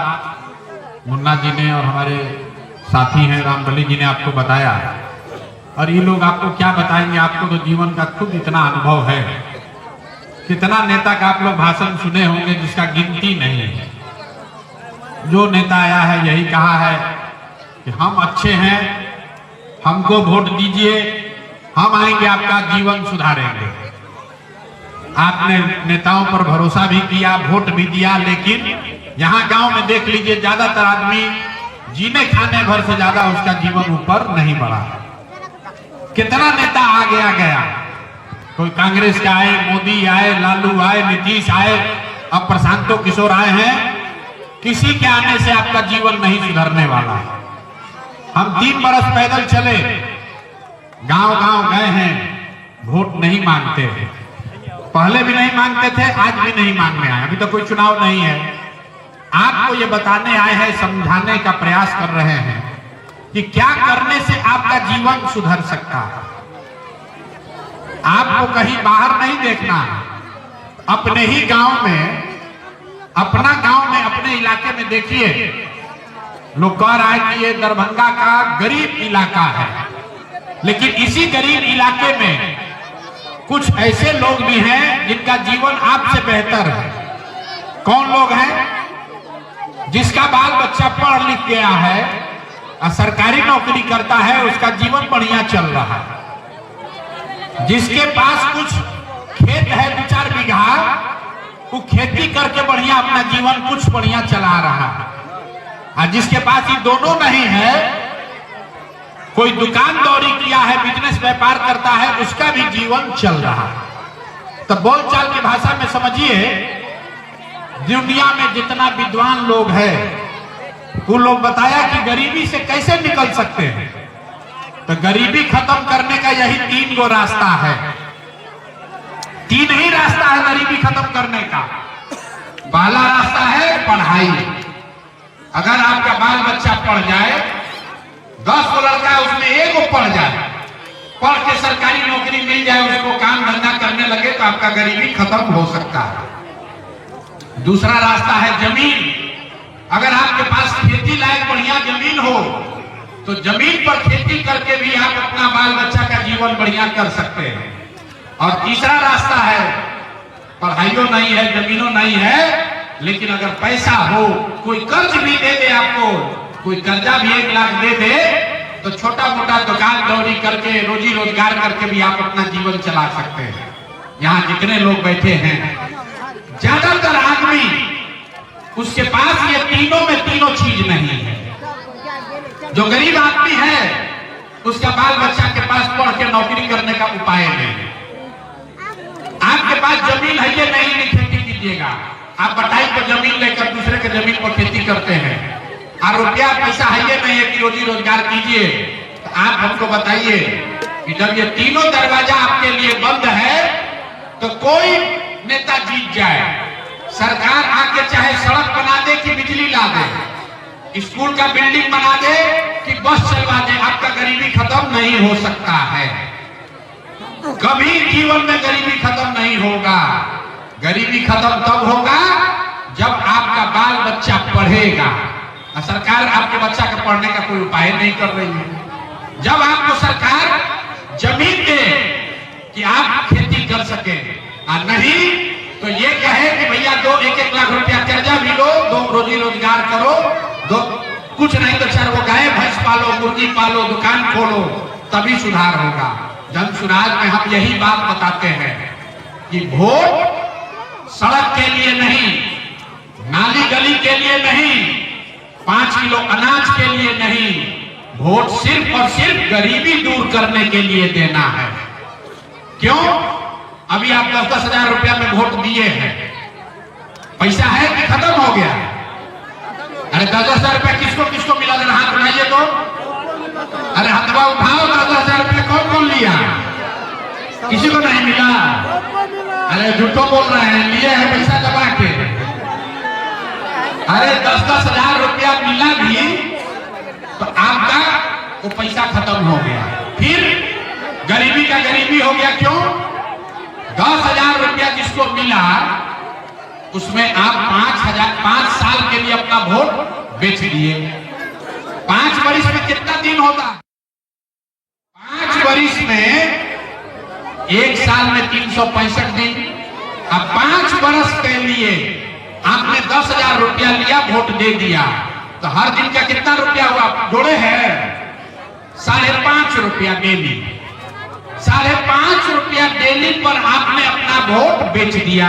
बात मुन्ना जी ने और हमारे साथी हैं रामबली जी ने आपको बताया, और ये लोग आपको क्या बताएंगे। आपको तो जीवन का खुद इतना अनुभव है। कितना नेता का आप लोग भाषण सुने होंगे जिसका गिनती नहीं है। जो नेता आया है यही कहा है कि हम अच्छे हैं, हमको वोट दीजिए, हम आएंगे आपका जीवन सुधारेंगे। आपने नेताओं पर भरोसा भी किया, वोट भी दिया, लेकिन यहाँ गांव में देख लीजिए ज्यादातर आदमी जीने खाने भर से ज्यादा उसका जीवन ऊपर नहीं बढ़ा। कितना नेता आ गया, कोई कांग्रेस का आए, मोदी आए, लालू आए, नीतीश आए, अब प्रशांतो किशोर आए हैं। किसी के आने से आपका जीवन नहीं सुधरने वाला। हम 3 बरस पैदल चले, गांव गांव गए हैं, वोट नहीं मांगते। पहले भी नहीं मांगते थे, आज भी नहीं मांगने आए। अभी तो कोई चुनाव नहीं है। आपको ये बताने आए हैं, समझाने का प्रयास कर रहे हैं कि क्या करने से आपका जीवन सुधर सकता है। आपको कहीं बाहर नहीं देखना, अपने ही गांव में, अपना गांव में, अपने इलाके में देखिए। लोग कह रहा है कि ये दरभंगा का गरीब इलाका है, लेकिन इसी गरीब इलाके में कुछ ऐसे लोग भी हैं जिनका जीवन आपसे बेहतर है। कौन लोग हैं? जिसका बाल बच्चा पढ़ लिख गया है और सरकारी नौकरी करता है, उसका जीवन बढ़िया चल रहा है। जिसके पास कुछ खेत है 2-4 बीघा, वो खेती करके बढ़िया अपना जीवन कुछ बढ़िया चला रहा है। और जिसके पास ये दोनों नहीं है, कोई दुकान दौरी किया है, बिजनेस व्यापार करता है, उसका भी जीवन चल रहा है। तो बोलचाल की भाषा में समझिए, दुनिया में जितना विद्वान लोग हैं वो लोग बताया कि गरीबी से कैसे निकल सकते हैं। तो गरीबी खत्म करने का यही 3 गो रास्ता है। 3 ही रास्ता है गरीबी खत्म करने का। पहला रास्ता है पढ़ाई। अगर आपका बाल बच्चा पढ़ जाए, 10 को लड़का है उसमें 1 को पढ़ जाए, पढ़ के सरकारी नौकरी मिल जाए, उसको काम धंधा करने लगे, तो आपका गरीबी खत्म हो सकता है। दूसरा रास्ता है जमीन। अगर आपके पास खेती लायक बढ़िया जमीन हो तो जमीन पर खेती करके भी आप अपना बाल बच्चा का जीवन बढ़िया कर सकते हैं। और तीसरा रास्ता है, पढ़ाइयों नहीं है, जमीनों नहीं है, लेकिन अगर पैसा हो, कोई कर्ज भी दे दे आपको, कोई कर्जा भी 1 लाख दे दे, तो छोटा मोटा दुकान दौरी करके, रोजी रोजगार करके भी आप अपना जीवन चला सकते हैं। यहाँ जितने लोग बैठे हैं, ज्यादातर आदमी उसके पास ये तीनों में तीनों चीज नहीं है। जो गरीब आदमी है उसका बाल बच्चा के पास पढ़ के नौकरी करने का उपाय नहीं है। आपके पास जमीन है ये नहीं, खेती कीजिएगा। आप बटाई पर जमीन लेकर दूसरे के जमीन पर खेती करते हैं, और रुपया पैसा है ये नहीं है कि रोजी रोजगार कीजिए। तो आप हमको बताइए कि जब ये तीनों दरवाजा आपके लिए बंद है तो कोई नेता जीत जाए, सरकार आके चाहे सड़क बना दे कि बिजली ला दे, स्कूल का बिल्डिंग बना दे कि बस चलवा दे, आपका गरीबी खत्म नहीं हो सकता है। कभी जीवन में गरीबी खत्म नहीं होगा। गरीबी खत्म तब होगा जब आपका बाल बच्चा पढ़ेगा। और सरकार आपके बच्चा के पढ़ने का कोई उपाय नहीं कर रही है। जब आपको सरकार जमीन दे कि आप खेती कर सके, और नहीं तो ये कहे कि भैया 1-1 लाख रुपया कर्जा भी लो, 2 रोजी रोजगार करो, 2 कुछ नहीं तो 4 वो गाय भैंस पालो, मुर्गी पालो, दुकान खोलो, तभी सुधार होगा। जन सुराज में हम यही बात बताते हैं कि वोट सड़क के लिए नहीं, नाली गली के लिए नहीं, 5 किलो अनाज के लिए नहीं, वोट सिर्फ और सिर्फ गरीबी दूर करने के लिए देना है। क्यों? अभी आप 10-10 हजार रुपया में वोट दिए हैं, पैसा है कि खत्म हो गया? अरे 10-10 हजार रुपया किसको किसको मिला? जरा हाथ उठाइए तो। अरे हाथवा उठाओ। 10-10 हजार रुपया कौन कौन लिया? किसी को नहीं मिला? अरे झूठो बोल रहे हैं, लिए हैं पैसा दबा के। अरे 10-10 हजार रुपया मिला भी तो आपका वो पैसा खत्म हो गया, फिर गरीबी का गरीबी हो गया। क्यों? 10,000 रुपया जिसको मिला उसमें आप 5 साल के लिए अपना वोट बेच दिए। 5 वर्ष में कितना दिन होता? 5 वर्ष में 1 साल में 365 दिन। अब 5 वर्ष के लिए आपने 10,000 रुपया लिया, वोट दे दिया, तो हर दिन का कितना रुपया हुआ? जोड़े हैं 5.5 रुपया डेली। 5.5 रुपया डेली पर आपने अपना वोट बेच दिया,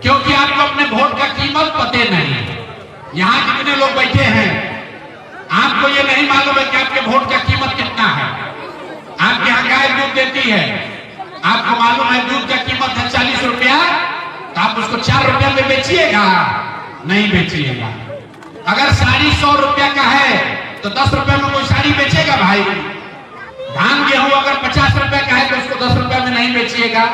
क्योंकि आपको अपने वोट का कीमत पते नहीं। यहां जितने लोग बैठे हैं, आपको ये नहीं मालूम है कि आपके वोट का कीमत कितना है। आपके यहाँ गाय दूध देती है, आपको मालूम है दूध का कीमत है 40 रुपया, तो आप उसको 4 रुपया में बेचिएगा? नहीं बेचिएगा। अगर साड़ी 100 रुपया का है तो 10 रुपया में कोई साड़ी बेचेगा भाई? धान गेहूं अगर 50 रुपया का है तो उसको 10 रुपया में नहीं बेचिएगा।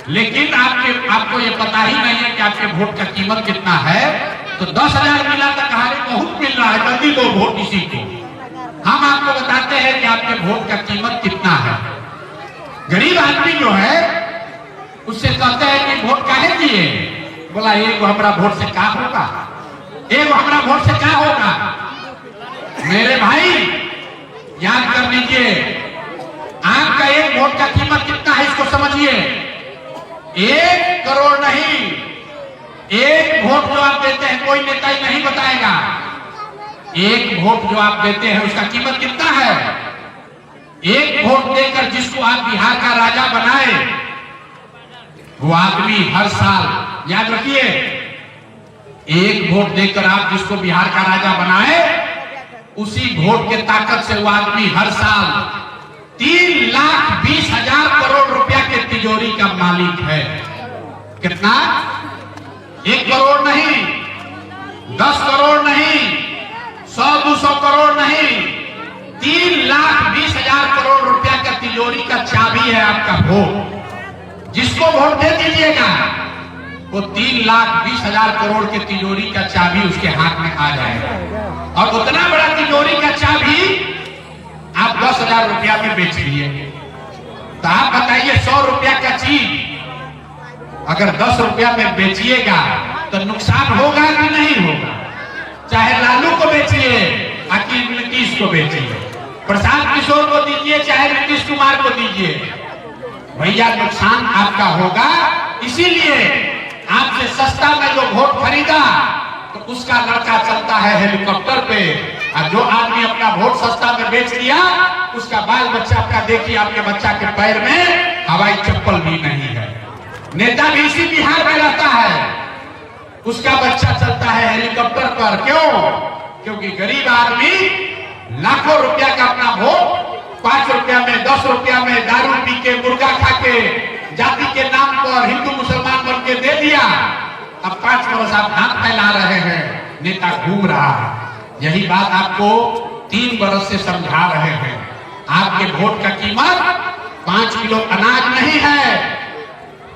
लेकिन आपको ये पता ही नहीं है कि आपके वोट का कीमत कितना है। तो 10,000 मिला तो कहानी बहुत मिल रहा है, जल्दी दो वोट इसी को। हम आपको बताते हैं कि आपके वोट का कीमत कितना है। गरीब आदमी जो है उससे कहते हैं कि वोट काहे दिए? बोला एक हमारा वोट से क्या होगा, एक हमारा वोट से क्या होगा। मेरे भाई याद कर लीजिए, आपका एक वोट का कीमत कितना है इसको समझिए। 1 करोड़ नहीं, एक वोट जो आप देते हैं, कोई नेता ही नहीं बताएगा। एक वोट जो आप देते हैं उसका कीमत कितना है। एक वोट देकर जिसको आप बिहार का राजा बनाए, वो आदमी हर साल, याद रखिए, एक वोट देकर आप जिसको बिहार का राजा बनाए, उसी वोट के ताकत से वो आदमी हर साल 3,20,000 करोड़ रुपया के तिजोरी का मालिक है। कितना? 1 करोड़ नहीं, 10 करोड़ नहीं, 100-200 करोड़ नहीं, 3,20,000 करोड़ रुपया का तिजोरी का चाबी है आपका वोट। जिसको वोट दे दीजिएगा वो 3,20,000 करोड़ के तिजोरी का चाबी उसके हाथ में आ जाएगा। और उतना बड़ा तिजोरी का चाबी आप 10,000 रुपया में बेच लिए। तो आप बताइए 100 रुपया का चीज अगर 10 रुपया में बेचिएगा तो नुकसान होगा कि नहीं होगा? चाहे लालू को बेचिए या नीतीश को बेचिए, प्रशांत किशोर को दीजिए चाहे नीतीश कुमार को दीजिए, भैया नुकसान आपका होगा। इसीलिए आपसे सस्ता में जो वोट खरीदा तो उसका लड़का चलता है हेलीकॉप्टर पे, और जो आदमी अपना वोट सस्ता में बेच दिया उसका बाल बच्चा, अपना देखिए आपके बच्चा के पैर में हवाई चप्पल भी नहीं है। नेता भी इसी बिहार में रहता है, उसका बच्चा चलता है हेलीकॉप्टर पर। क्यों? क्योंकि गरीब आदमी लाखों रुपया का अपना वोट 5 रुपया में, 10 रुपया में दारू पी के, मुर्गा खा के, जाति के नाम पर हिंदू मुसलमान बन के दे दिया। अब 5 वर्ष आप हाथ फैला रहे हैं, नेता घूम रहा है। यही बात आपको 3 वर्ष से समझा रहे हैं। आपके वोट का कीमत 5 किलो अनाज नहीं है,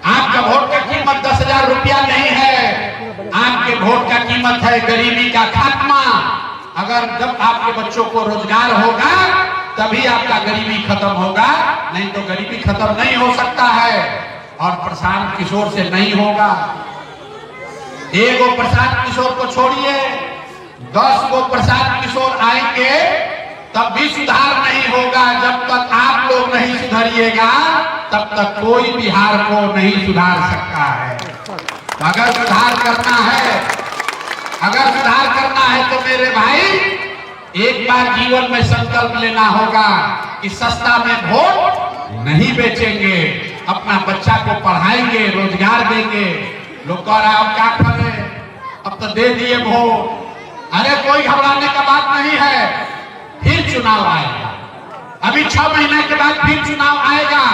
आपका वोट का कीमत 10,000 रुपया नहीं है। आपके वोट का कीमत है गरीबी का खात्मा। अगर जब आपके बच्चों को रोजगार होगा तभी आपका गरीबी खत्म होगा, नहीं तो गरीबी खत्म नहीं हो सकता है। और प्रशांत किशोर से नहीं होगा। एगो प्रशांत किशोर को छोड़िए, 10 गो प्रशांत किशोर आएंगे तब भी सुधार नहीं होगा। जब तक आप लोग नहीं सुधरिएगा तब तक कोई बिहार को नहीं सुधार सकता है। अगर सुधार करना है, अगर सुधार करना है तो मेरे भाई एक बार जीवन में संकल्प लेना होगा कि सस्ता में वोट नहीं बेचेंगे, अपना बच्चा को पढ़ाएंगे, रोजगार देंगे। लोग कह रहा है अब क्या करें, अब तो दे दिए वोट। अरे कोई घबराने का बात नहीं है, फिर चुनाव आएगा। अभी 6 महीने के बाद फिर चुनाव आएगा।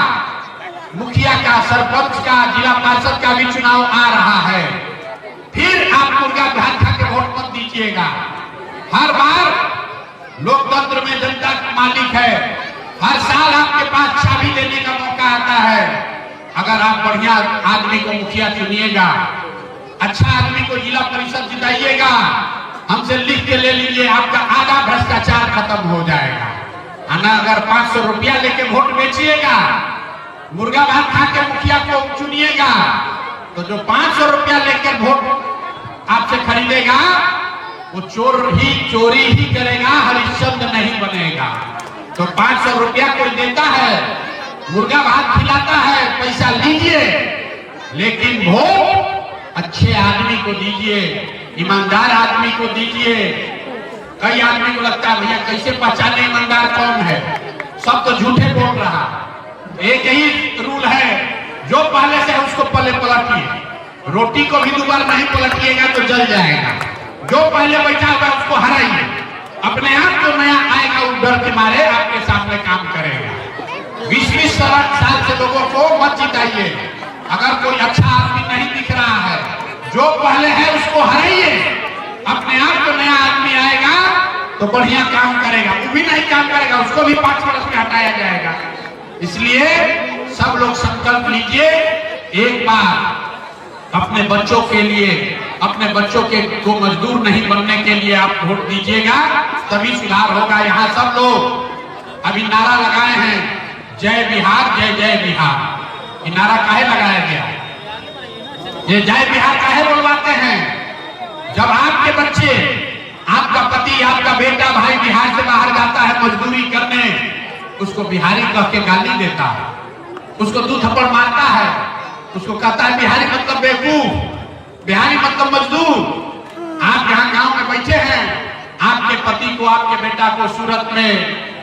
मुखिया का, सरपंच का, जिला पार्षद का भी चुनाव आ रहा है। फिर आप मुर्गा भात खा के वोट मत दीजिएगा। हर बार लोकतंत्र में जनता का मालिक है, हर साल आपके पास चाबी देने का मौका आता है। अगर आप बढ़िया आदमी को मुखिया चुनिएगा, अच्छा आदमी को जिला परिषद जिताइएगा, हमसे लिख के ले लीजिए, आपका आधा भ्रष्टाचार खत्म हो जाएगा। ना अगर 500 रुपया लेके वोट बेचिएगा, मुर्गा भात खा के मुखिया को चुनिएगा, तो जो 500 रुपया लेकर वोट आपसे खरीदेगा वो चोरी ही करेगा, हरिश्चंद्र नहीं बनेगा। तो 500 रुपया कोई देता है, मुर्गा भात खिलाता है, पैसा लीजिए, लेकिन वोट अच्छे आदमी को दीजिए, ईमानदार आदमी को दीजिए। कई आदमी को लगता है भैया कैसे पहचाने ईमानदार कौन है, सब तो झूठे बोल रहा। एक ही रूल है, जो पहले से है उसको पहले पलटिए, रोटी को भी दोबारा नहीं पलटिएगा तो जल जाएगा। जो पहले बैठा हुआ उसको हराइए, अपने आप जो नया आएगा वो डर के मारे आपके सामने काम करेगा। 20-20 साल से लोगों को मत जिताइए। अगर कोई अच्छा आदमी नहीं दिख रहा है, जो पहले है उसको हराइए, अपने आप जो नया आदमी आएगा तो बढ़िया काम करेगा। वो भी नहीं काम करेगा उसको भी 5 वर्ष में हटाया जाएगा। इसलिए सब लोग संकल्प लीजिए, एक बार अपने बच्चों के लिए, अपने बच्चों के को मजदूर नहीं बनने के लिए आप वोट दीजिएगा, तभी सुधार होगा। यहाँ सब लोग अभी नारा लगाए हैं, जय बिहार, जय जय बिहार। ये नारा काहे लगाया गया? ये जय बिहार काहे बोलवाते हैं? जब आपके बच्चे, आपका पति, आपका बेटा भाई बिहार से बाहर जाता है मजदूरी करने, उसको बिहारी कह के गाली देता है, उसको 2 थप्पड़ मारता है, उसको कहता है बिहारी मतलब बेवकूफ, बिहारी मतलब मजदूर। आप यहाँ गांव में बैठे हैं, आपके पति को, आपके बेटा को सूरत में,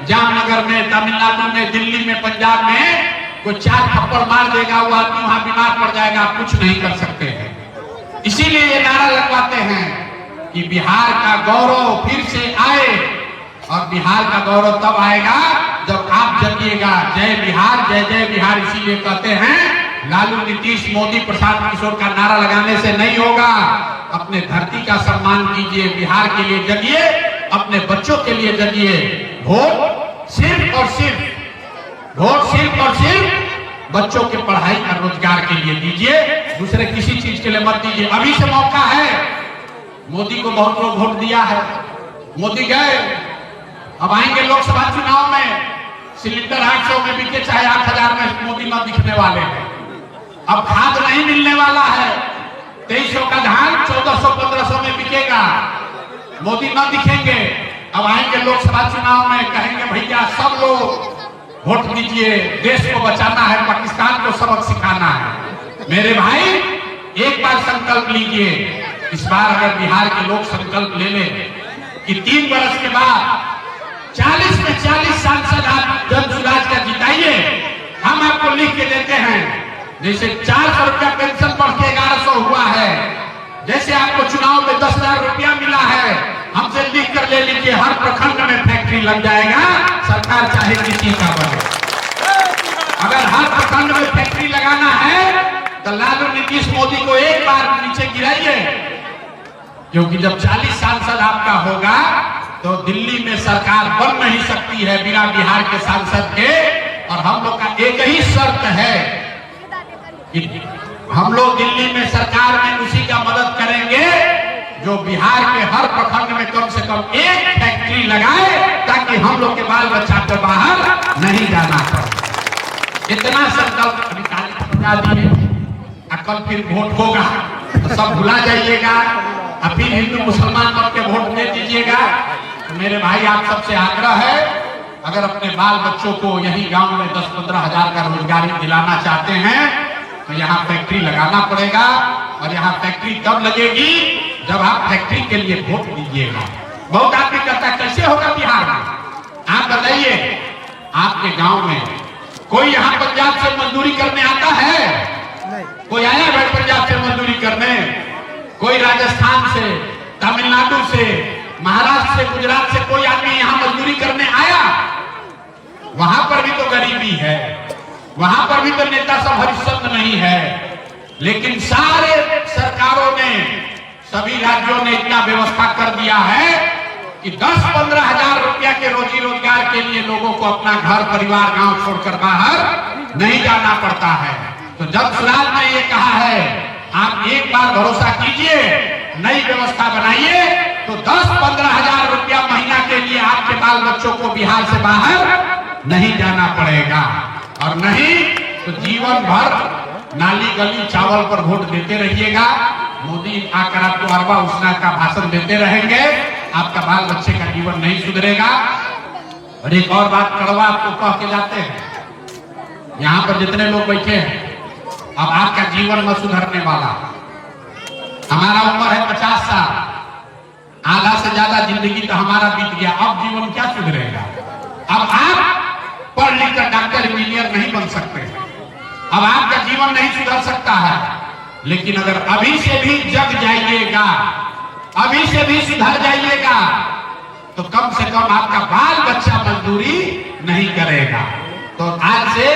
जामनगर में, तमिलनाडु में, दिल्ली में, पंजाब में कोई 4 थप्पड़ मार देगा, वो आदमी वहां बीमार पड़ जाएगा, आप कुछ नहीं कर सकते हैं। इसीलिए ये नारा लगवाते हैं कि बिहार का गौरव फिर से आए, और बिहार का गौरव तब आएगा जब आप जगिएगा। जय बिहार, जय जय बिहार। इसीलिए कहते हैं लालू, नीतीश, मोदी, प्रशांत किशोर का नारा लगाने से नहीं होगा। अपने धरती का सम्मान कीजिए, बिहार के लिए जगिए, अपने बच्चों के लिए जगिए। वोट सिर्फ और सिर्फ बच्चों के पढ़ाई और रोजगार के लिए दीजिए, दूसरे किसी चीज के लिए मत दीजिए। अभी से मौका है, मोदी को बहुत लोग वोट दिया है, मोदी गए, अब आएंगे लोकसभा चुनाव में, सिलेंडर 800 में बिके चाहे 8000 में, मोदी न दिखने वाले हैं। अब खाद नहीं मिलने वाला है, 2300 का धान 1400-1500 में बिकेगा, मोदी न दिखेंगे। अब आएंगे लोकसभा चुनाव में, कहेंगे भैया सब लोग वोट दीजिए, देश को बचाना है, पाकिस्तान को सबक सिखाना है। मेरे भाई एक बार संकल्प लीजिए, इस बार अगर बिहार के लोग संकल्प ले लें कि 3 वर्ष के बाद 40 में 40 सांसद आप जन सुराज का जिताइए, हम आपको लिख के देते हैं। जैसे 400 रुपया पेंशन बढ़ के 1100 हुआ है, जैसे आपको चुनाव में 10,000 रुपया मिला है, हमसे लिख कर ले लीजिए, हर प्रखंड में फैक्ट्री लग जाएगा, सरकार चाहे किसी का बने। अगर हर प्रखंड में फैक्ट्री लगाना है तो लालू, नीतीश, मोदी को एक बार नीचे गिराइए, क्योंकि जब 40 सांसद आपका होगा तो दिल्ली में सरकार बन नहीं सकती है बिना बिहार के सांसद के। और हम लोग का एक ही शर्त है कि हम लोग दिल्ली में सरकार में उसी का मदद करेंगे जो बिहार के हर प्रखंड में कम से कम एक फैक्ट्री लगाए, ताकि हम लोग के बाल बच्चा को बाहर नहीं जाना पड़े। इतना संकल्प दिए, कल फिर वोट होगा तो सब भुला जाइएगा, और फिर हिंदू मुसलमान मत के वोट दे दीजिएगा। तो मेरे भाई आप सबसे आग्रह है, अगर अपने बाल बच्चों को यही गांव में 10-15 हजार का रोजगारी दिलाना चाहते हैं तो यहाँ फैक्ट्री लगाना पड़ेगा। और यहाँ फैक्ट्री तब लगेगी जब आप फैक्ट्री के लिए वोट दीजिएगा। बहुत आदमी कहता है कैसे होगा बिहार में? आप बताइए, आपके गांव में कोई यहाँ पंजाब से मजदूरी करने आता है? कोई आया है पंजाब से मजदूरी करने? कोई राजस्थान से, तमिलनाडु से, महाराष्ट्र से, गुजरात से कोई आदमी यहाँ मजदूरी करने आया? वहां पर भी तो गरीबी है, वहां पर भी तो नेता सब हरिश्चंद्र नहीं है। लेकिन सारे सरकारों ने, सभी राज्यों ने इतना व्यवस्था कर दिया है कि 10-15 हजार रुपया के रोजी रोजगार के लिए लोगों को अपना घर परिवार गांव छोड़कर बाहर नहीं जाना पड़ता है। तो जब सुराज ने ये कहा है, आप एक बार भरोसा कीजिए, नई व्यवस्था बनाइए, तो 10-15 हजार रुपया महीना के लिए आपके बाल बच्चों को बिहार से बाहर नहीं जाना पड़ेगा। और नहीं तो जीवन भर नाली गली चावल पर वोट देते रहिएगा। मोदी आकर आपको अरबा उसना का भाषण देते रहेंगे, आपका बाल बच्चे का जीवन नहीं सुधरेगा। और एक और बात कड़वा आपको कह के जाते हैं, यहाँ पर जितने लोग बैठे हैं, अब आपका जीवन न सुधरने वाला। हमारा उम्र है 50 साल, आधा से ज्यादा जिंदगी तो हमारा बीत गया, अब जीवन क्या सुधरेगा। अब आप पढ़ लिख कर डॉक्टर इंजीनियर नहीं बन सकते, अब आपका जीवन नहीं सुधर सकता है। लेकिन अगर अभी से भी जग जाइएगा, अभी से भी सुधर जाइएगा, तो कम से कम आपका बाल बच्चा मजदूरी नहीं करेगा। तो आज से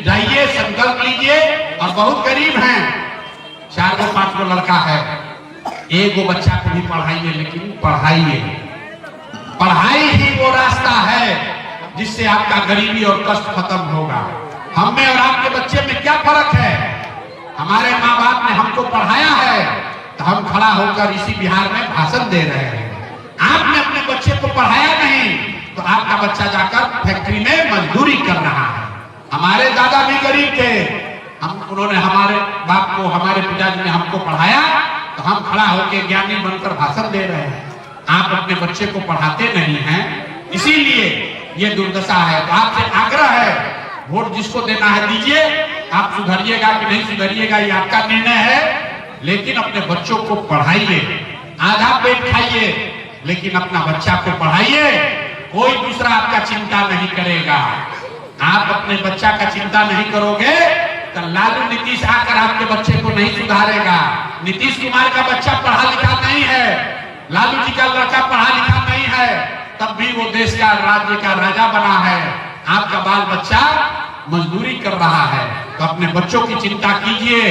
जाइए, संकल्प लीजिए। और बहुत गरीब हैं, 4 गो 5 गो लड़का है, 1 गो बच्चा को भी पढ़ाइए, लेकिन पढ़ाइए। पढ़ाई ही वो रास्ता है जिससे आपका गरीबी और कष्ट खत्म होगा। हम में और आपके बच्चे में क्या फर्क है? हमारे माँ बाप ने हमको पढ़ाया है तो हम खड़ा होकर इसी बिहार में भाषण दे रहे हैं। आपने अपने बच्चे को पढ़ाया नहीं तो आपका बच्चा जाकर फैक्ट्री में मजदूरी कर रहा है। हमारे दादा भी गरीब थे, उन्होंने हमारे बाप को, हमारे पिताजी ने हमको पढ़ाया तो हम खड़ा होकर ज्ञानी बनकर भाषण दे रहे हैं। आप अपने बच्चे को पढ़ाते नहीं हैं, इसीलिए ये दुर्दशा है। तो आपसे आग्रह है, वोट जिसको देना है दीजिए। आप सुधरिएगा कि नहीं सुधरिएगा ये आपका निर्णय है, लेकिन अपने बच्चों को पढ़ाइए। आधा पेट खाइए लेकिन अपना बच्चा को पढ़ाइए। कोई दूसरा आपका चिंता नहीं करेगा। आप अपने बच्चा का चिंता नहीं करोगे तो लालू नीतीश आकर आपके बच्चे को नहीं सुधारेगा। नीतीश कुमार का बच्चा पढ़ा लिखा नहीं है, लालू जी का लड़का पढ़ा लिखा नहीं है, तब भी वो देश का, राज्य का राजा बना है। आपका बाल बच्चा मजदूरी कर रहा है, तो अपने बच्चों की चिंता कीजिए।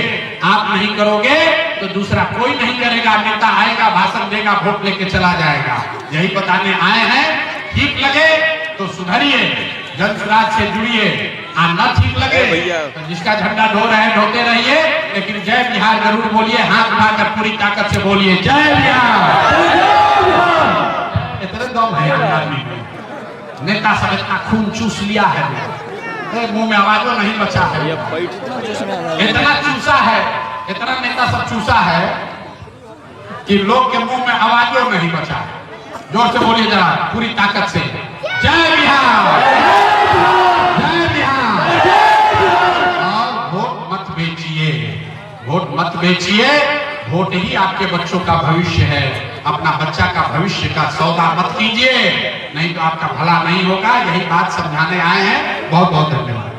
आप नहीं करोगे तो दूसरा कोई नहीं करेगा। नेता आएगा, भाषण देगा, वोट लेके चला जाएगा। यही बताने आए हैं। ठीक लगे तो सुधरिए, जनसुराज से जुड़िए। न ठीक लगे तो जिसका झंडा ढो रहे हैं ढोते रहिए, लेकिन जय बिहार जरूर बोलिए। हाथ उठाकर पूरी ताकत से बोलिए, जय बिहार। इतने दम है आदमी में, नेता सब इतना खून चूस लिया है, मुंह में आवाजों नहीं बचा है। इतना चूसा है, इतना नेता सब चूसा है कि लोग के मुंह में आवाजों नहीं बचा। जोर से बोलिए जरा, पूरी ताकत से, जय बिहार, जय बिहार। और वोट मत बेचिए, वोट मत बेचिए। वोट ही आपके बच्चों का भविष्य है। अपना बच्चा का भविष्य का सौदा मत कीजिए, नहीं तो आपका भला नहीं होगा। यही बात समझाने आए हैं। बहुत बहुत धन्यवाद।